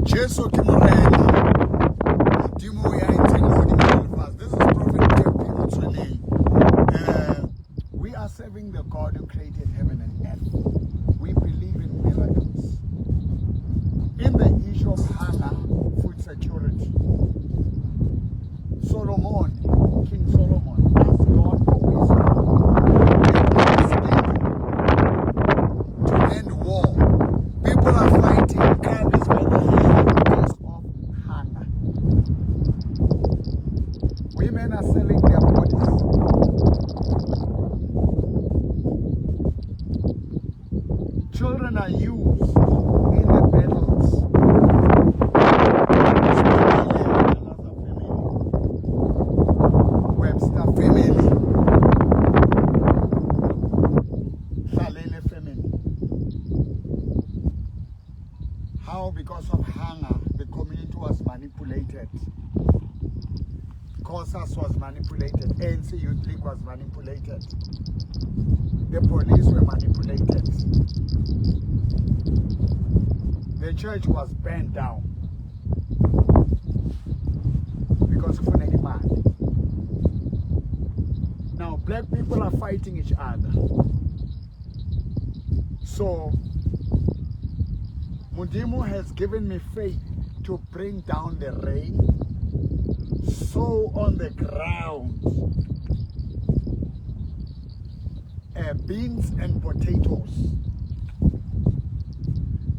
Jesu kimureli. Dimo ya intended. This is Prophet P. We are serving the God who created heaven and earth. We believe in miracles. In the issue of hunger, food security, King Solomon, asked God for wisdom to end war. People are fighting carries by the hair because of hunger. Women are selling their bodies. Children are used in the battles. Webster family. Salele family. How? Because of hunger, the community was manipulated. COSAS was manipulated. ANC Youth League was manipulated. The police were manipulated. The church was burned down because of any man. Now black people are fighting each other. So Mudimu has given me faith to bring down the rain. Sow on the ground beans and potatoes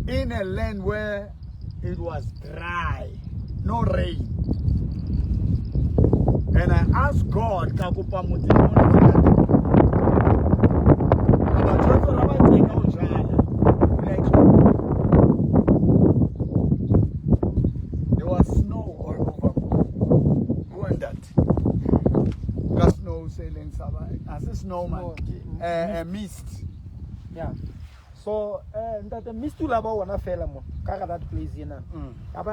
in a land where it was dry, no rain. And I asked God, Kakupa there was snow all over. Who and that? The snow sailing as a snowman. Mist. Yeah. So that the mist will about one affair that place here.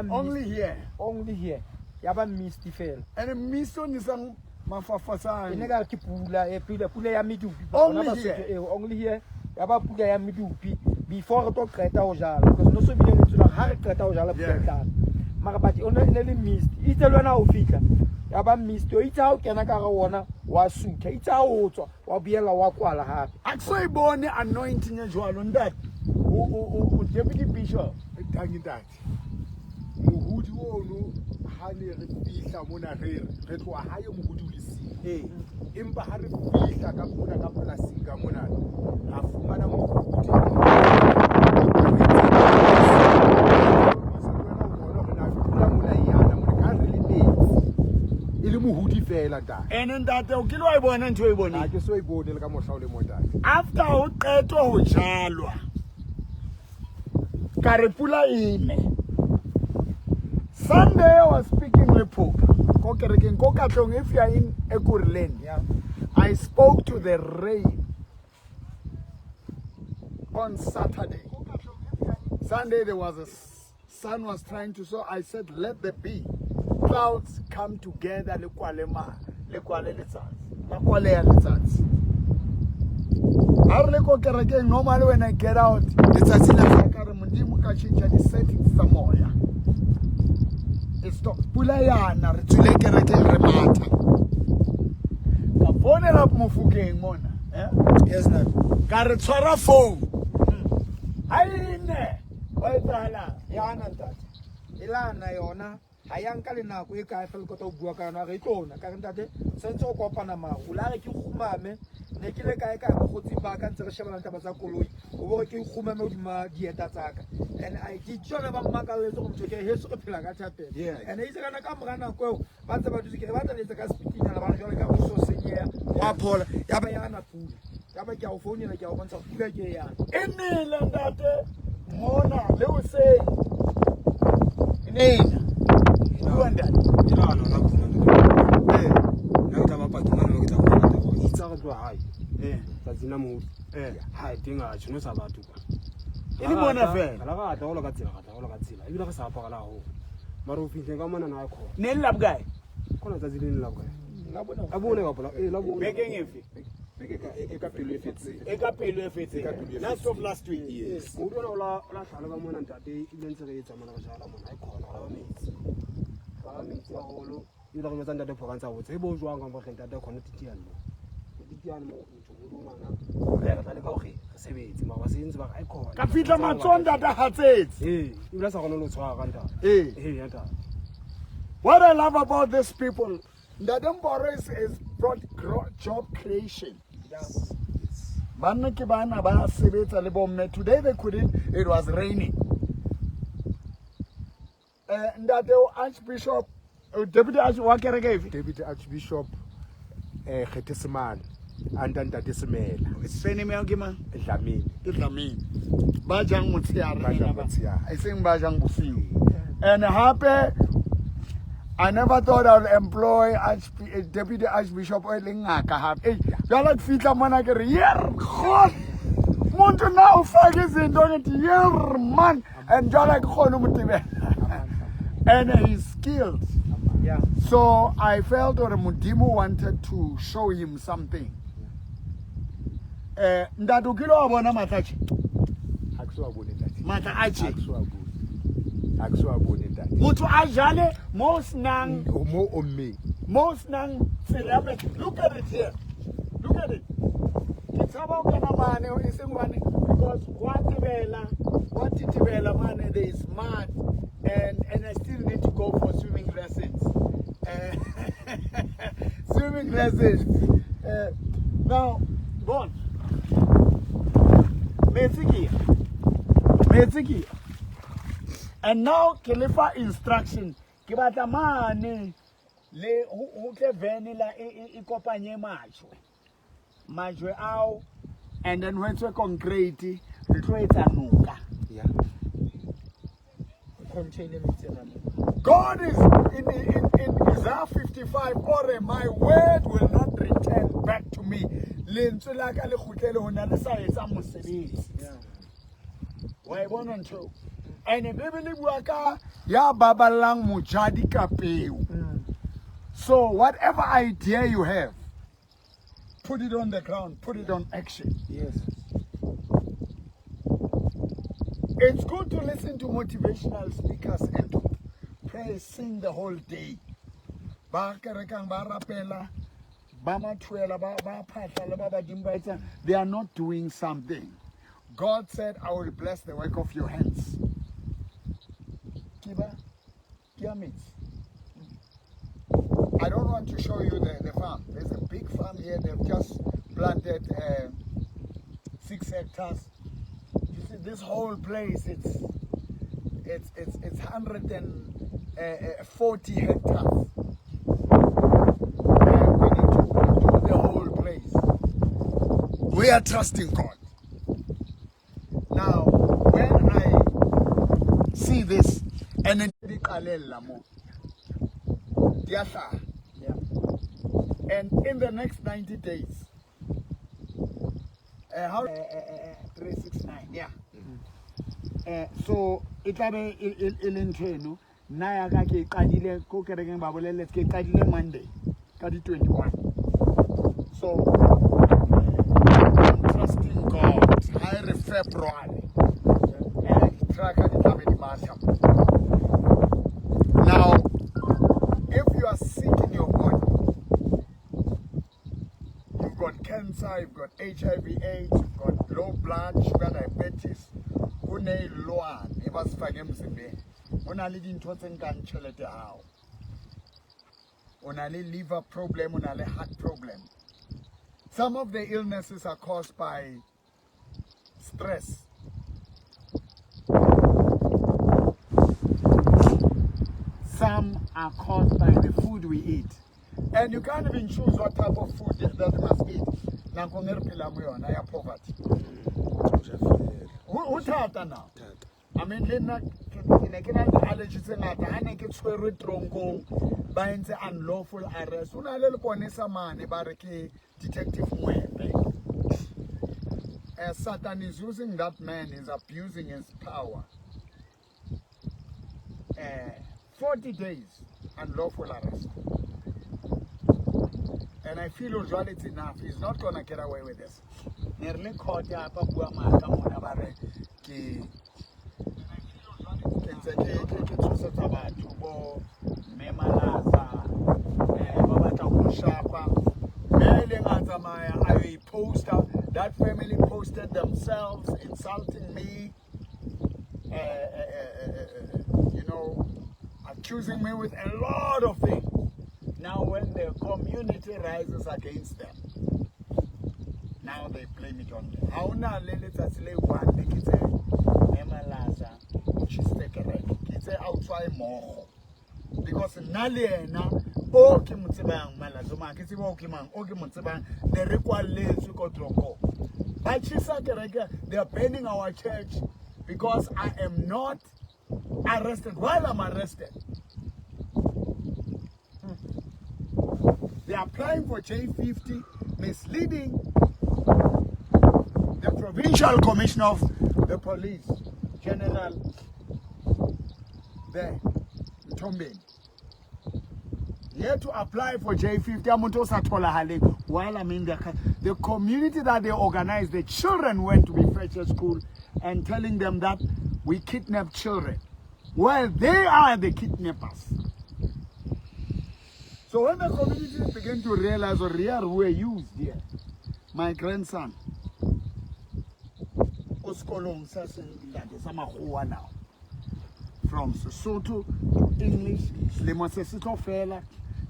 Only here. Only here. Yaba misty fail. And the mist on is on Mafafasa. Inega Kipula, Pula Yamidu. Only here. Yaba Puga Yamidu before the Creta Ojal. Because no so many to the hard Creta Ojala. Marabati only mist. It's a run out fika. Yaba mist to eat out Kanakawana was soon. It's out or be a wakwala hat. Actually, born anointing as well on that. Deputy Bishop, thank that. Muhudu, Hani Ripisa Munare, Retua Haya Muhudu. Imba Haripisa Kapuna Kapula Singamuna. Afumana and in that kilo I born into a bone. I just saw a bone like after Oketo Jalwa Karipula in Sunday I was speaking with Pope. If you are in Ekurland, yeah, I spoke to the rain on Saturday. Sunday there was a sun was trying to so I said let there be clouds come together normally when I get out it's a the settings samoya. It's to Pulayana Retuleke Remata. Capone up Mufuke Mona. Yes, not Garetsora phone. I didn't there. Why, Yana that. Ilana Yona. Ayankalina, we can't feel got of Buakana Retona, Cantate, Senso Copanama, Ulaki Humame, Nekileka, put it back and Shaman Tabasakulu, working Humama Dietazak. And I did John about Macalesum to get his Pilagata. Yeah, and he's going to come around and go, but about to get what is the speaking about so senior, Apol, Yabayana food, Yaba California, like your ones of Pugaya. Any land that Mona, they will say, name. You and that. High thing, I should know about anyone affair. Nell lab guy. Begging if eka pelo e fetseng. Eka pelo e fetseng. Last of last week. Yes. O bona ola hlala ka mona ntate ile ntse re etsa mona re jala mona ai khona ga metsi. Ga metsi a holo. Ile re metsa ntate phokantsha botse e bo jwang ga re ntate khona titiano. Titiano mo go mana. Re tla le ka hore re sebetse ma ba se ntse ba ai khona. Ka fitla matsonda da hatsetse. Ile sa gona lo tshwara ntate. Ntate. What I love about these people, that Mboro is brought job creation. Yes. Banna ke bana ba sebetsa le bomme. Today they couldn't, it was raining. Ndate Archbishop, Deputy Archbishop Geteseman and then Dadesemela. It's surname Elgima? Dlamini. Bajang Mutia. I think Bajang Bufiu. Yeah. And happy. I never thought I would employ Deputy Archbishop Oilingaka. Hey, you're like Fita Managari. Yeah, God. Monto now fagis in donut. Yeah, man. And you're like Honumutibe. And he's skilled. Yeah. So I felt that Mudimu wanted to show him something. Ndadukilo abona matachi. Akswa bonitati. Matachi. Akswa bonitati. Mutu ajale most nang Mo omme. most nang celebrity. Look at it here. Look at it. It's about Kanamane or Isingwani because what Tibela man they is smart and I still need to go for swimming lessons. Swimming lessons. Now, go on. Metsiki. And now, Khalifa instruction. Kibata mane le uke venila ikopanye majwe out, and then when we concrete, it nuka. Yeah. God is in Isaiah 55. Ore, my word will not return back to me. And if ya babalang mujadi kapeu. So whatever idea you have, put it on the ground, put it on action. Yes. It's good to listen to motivational speakers and to pray, sing the whole day. They are not doing something. God said, I will bless the work of your hands. I don't want to show you the farm. There's a big farm here. They've just planted 6 hectares. You see, this whole place, it's 140 hectares. And we need to do the whole place. We are trusting God. Now, when I see this, and then and in the next 90 days, 369, yeah. So it will be in Naya kake kadile ko kereng babole let's get kadile Monday, kadi 21. So I'm trusting God. I February. Now, if you are sick in your body, you've got cancer, you've got HIV/AIDS, you've got low blood sugar, diabetes, liver problem, heart problem. Some of the illnesses are caused by stress. Some are caused by the food we eat. And you can't even choose what type of food that you must eat. Now, poverty. Who tata now? I mean, allergies and unlawful arrest. Detective Satan is using that man, is abusing his power. 40 days unlawful arrest. and I feel usually it's enough. He's not gonna get away with this. Nearly caught up bua maka mona bare ke ntse ke tsosetsa batho bo memalaza ba batla go shapa I post that family posted themselves insulting me, you know, accusing me with a lot of things. Now when the community rises against them, now they blame it on them. How now let's say one thing is Emalaza, which is the correct. It's outside more. Because Naliena, O Kimutsibang, Malazuma, Kisibo Kimang, O Kimutsibang, the require less Troko. But Chisakarega, they are banning our church because I am not arrested while I'm arrested. They are applying for J50, misleading the provincial commissioner of the police, General there, Tombe. Here to apply for J50, while I'm in the community that they organized, the children went to be fetched at school and telling them that we kidnap children. Well, they are the kidnappers. So when the community began to realize or were used here, my grandson, Oskolong now, from Sesotho to English, Lemosesito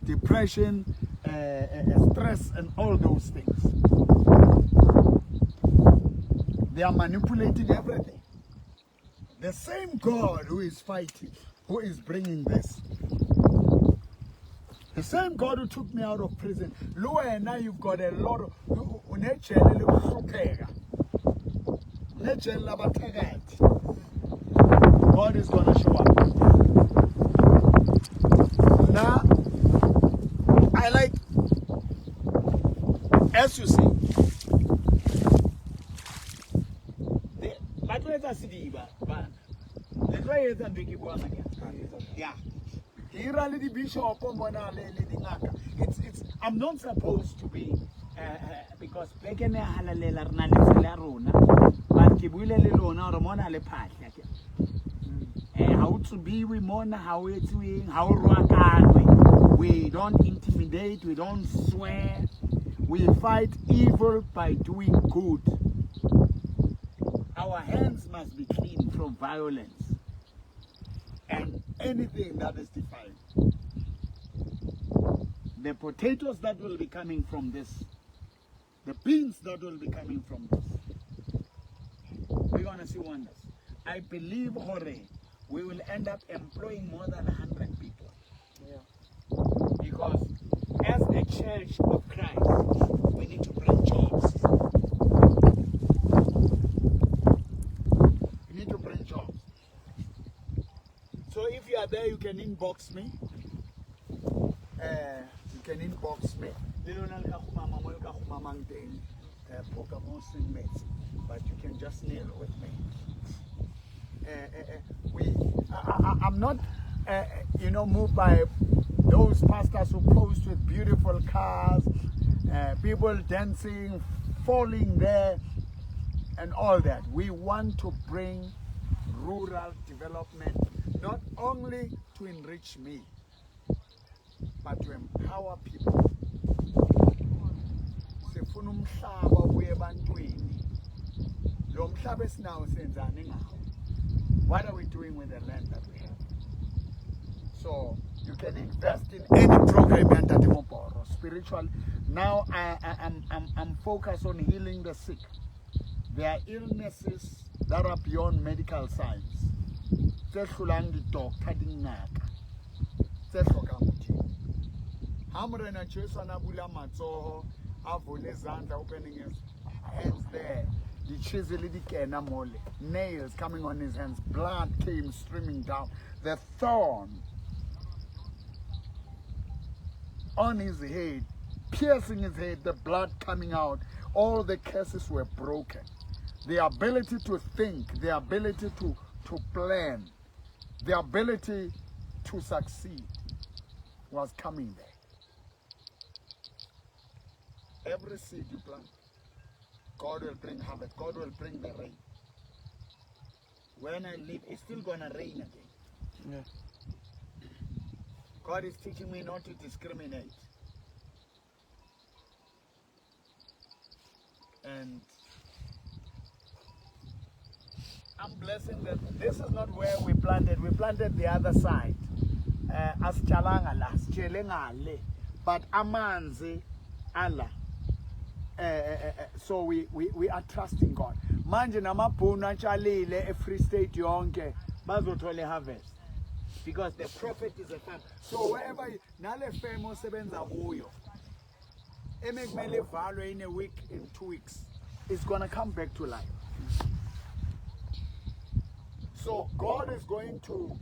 depression, stress, and all those things. They are manipulating everything. The same God who is fighting, who is bringing this. The same God who took me out of prison. Lower and now you've got a lot of God is going to show up. Now, I like, as you see, yeah. It's I'm not supposed to be because how to be we mona how it's we don't intimidate, we don't swear, we fight evil by doing good. Our hands must be clean from violence and anything that is defiled. The potatoes that will be coming from this, the beans that will be coming from this, we're going to see wonders. I believe, Hore, we will end up employing more than 100 people. Yeah. Because as a church of Christ, we need to bring jobs. We need to bring jobs. So if you are there, you can inbox me. You can inbox me. But you can just kneel with me. I'm not, moved by those pastors who post with beautiful cars, people dancing, falling there, and all that. We want to bring rural development, not only to enrich me, but to empower people. What are we doing with the land that we have? So you can invest in any program at Mboro, spiritual. Now I'm focused on healing the sick. There are illnesses that are beyond medical science. Opening his hands there. The chisel, nails coming on his hands, blood came streaming down. The thorn on his head, piercing his head, the blood coming out. All the curses were broken. The ability to think, the ability to plan, the ability to succeed was coming there. Every seed you plant, God will bring harvest. God will bring the rain. When I leave, it's still gonna rain again. Yeah. God is teaching me not to discriminate. And I'm blessing that this is not where we planted. We planted the other side. As chalanga la, chelengale, but amanzi ala. So we are trusting God. Manje namabhunu atshalile e-Free State yonke bazothole harvest. Because the prophet is a farmer. So wherever nale femo osebenza kuyo emekumele value in a week, in 2 weeks, it's gonna come back to life. So God is going to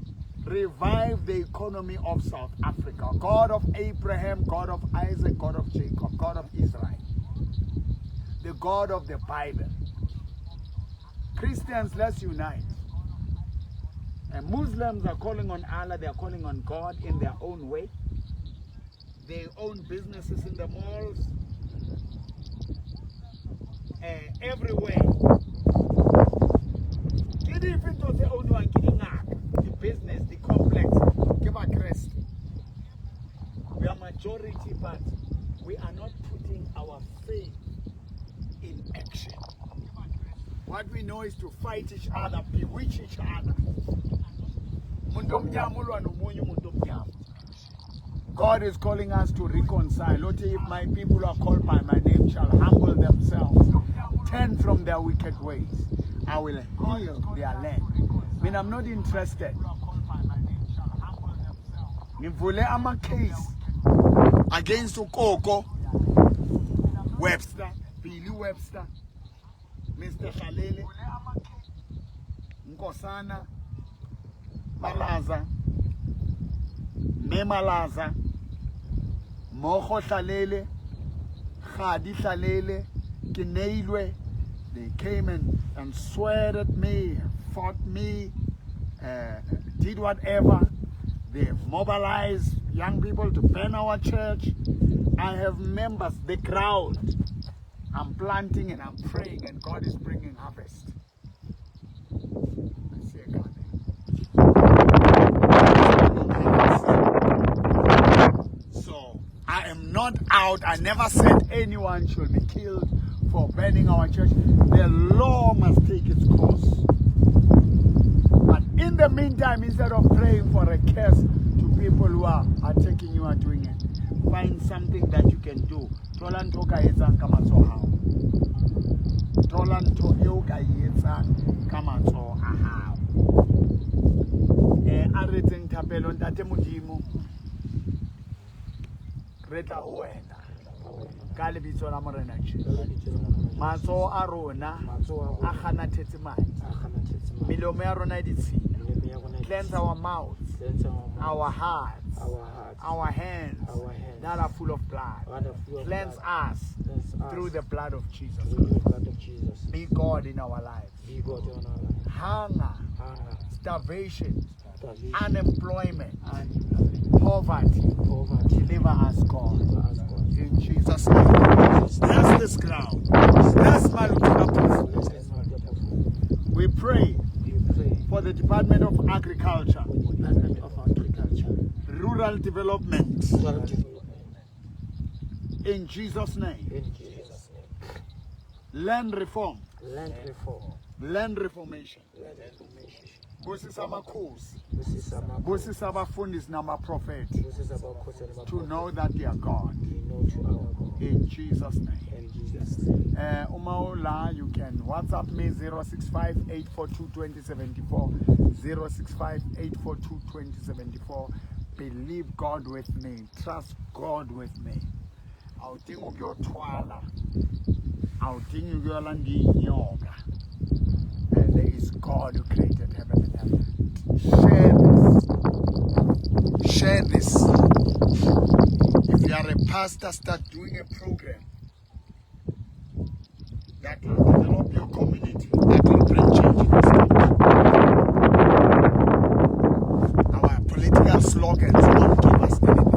revive the economy of South Africa. God of Abraham, God of Isaac, God of Jacob, God of Israel. The God of the Bible. Christians, let's unite. And Muslims are calling on Allah, they are calling on God in their own way. They own businesses in the malls, everywhere. The business, the complex, give a crest. We are majority, but we are not putting our faith in action. What we know is to fight each other, bewitch each other. God is calling us to reconcile. Lord, if my people who are called by my name shall humble themselves, turn from their wicked ways, I will heal their land. I mean, I'm not interested. Ngivule ama case against Ukoko, Webster, Billy Webster, Mr. Khalele, Nkosana, Malaza, Memalaza, Moho Khalele, Khadi Khalele, Kineilwe. They came and sweared at me, fought me, did whatever. They've mobilized young people to burn our church. I have members, the crowd. I'm planting and I'm praying, and God is bringing harvest. So I am not out. I never said anyone should be killed for burning our church. The law must take its course. But in the meantime, instead of praying for a curse to people who are attacking you or doing it, find something that you can do. Tolanto kaetsang ka matsoho. Tolanto eo ka etsang ka matsoho a hao. A retseng thapelo ntate modimo. Re tla ho wena. Ka lebitso la morena Jesu. Matsoho a rona a kganathetse madi. Melomo ya rona e ditshila. Cleanse our mouths, our hearts, our hands that are full of blood. Cleanse us through the blood of Jesus. Be God in our lives. Hunger, starvation, unemployment, poverty. Deliver us, God. In Jesus' name. Bless this ground. Bless Malukuna. We pray for the Department of Agriculture, Rural Development, in Jesus' name. Land reform, land reformation. Busisa amakhosi, busisa abafundisi namaprofeti to know that they are God. In Jesus' name. Umaula, you can WhatsApp me 065-842-2074, 065-842-2074. Believe God with me. Trust God with me. I'll think of your twala. I'll think of your landi yoga. And there is God who created heaven and earth. Share this. If you are a pastor, start doing a program that will develop your community, that will bring change in the state. Our political slogans won't give us anything.